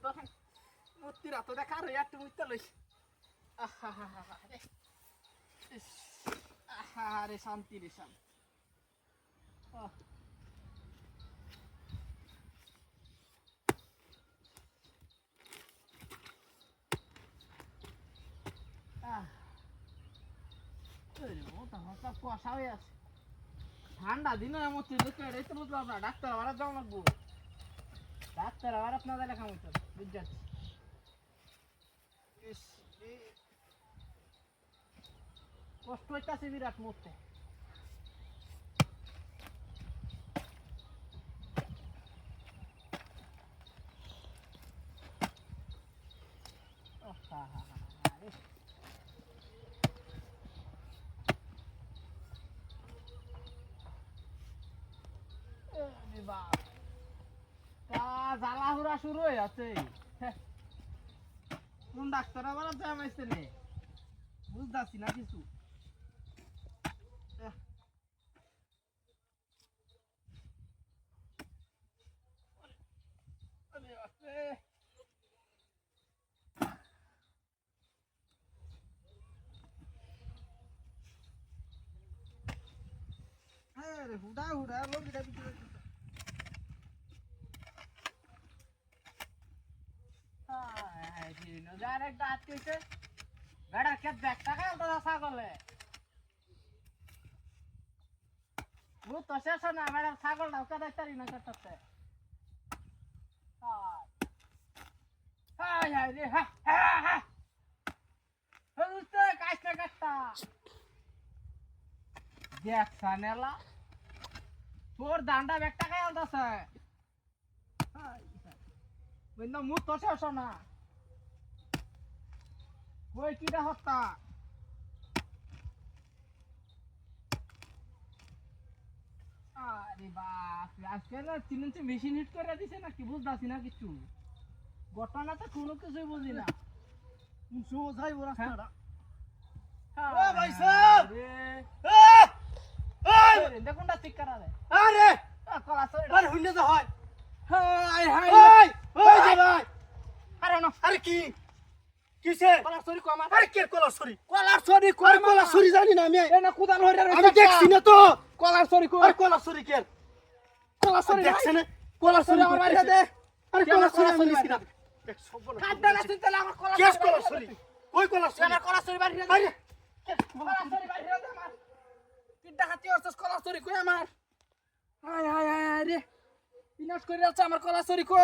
তো মূর্তি রাত দেখা রে একটু মুইতে লইস রে শান্তি রে শান্তি কুয়াশা হয়ে আছে ঠান্ডা দিন মূর্তি এটাই তো বুঝলাম না ডাক্তার আবার যাওয়া লাগবো ডাক্তার আবার আপনার লেখা মতো বুঝ যাচ্ছি কষ্ট হইতাছে বিরাট মরতে জ্বালাহুরা শুরু হয়ে আছে কোন ডাক্তার আবার জামাইছে রে বুঝতেছি না কিছু হুডা হুডা লোক এটা ভিতরে একটা আটকেছে বেড়ার ক্ষেত ব্যাগ টাকা ছাগলে তো শেষ না ম্যাডাম ছাগল ঢাকা দেখতারি না করতে তোর দান্ডা ব্যাগ টাকা আলতাছে মুখ তো শেষ না কই কিটা হত্যা আরে বাপ আজকে না চিনছে মেশিন হিট করে দিছে না কি বুঝতাছি না কিছু ঘটনা তো কোনো কিছুই বুঝি না সোজাই ওরা রাস্তাটা ও ভাই সাহেব এই দেখুনটা ঠিক করা দে আরে কলা সরি আরে হুইলে তো হয় হাই হাই ওই যে ভাই আরে না আরে কি কিসে কলার সরি কো আমার আরে কে কলার সরি জানি না আমি এ না কুদাল হইরা আমি দেখছি না তো কলার সরি কো আরে কলার সরি কে কলার সরি দেখছ না কলার সরি আমার মাইরা দে আরে কলার সরি শুনিস না দেখ সব বল কাটদা না চিনতে আমার কলার কেস কলার সরি ওই কলার সরি আমার কলার সরি বাইরে দে কলার সরি বাইরে দে আমার কিডা হাতি হচ্ছে কলার সরি কই আমার হাই হাই হাই রে বিনাশ করে আছে আমার কলার সরি কো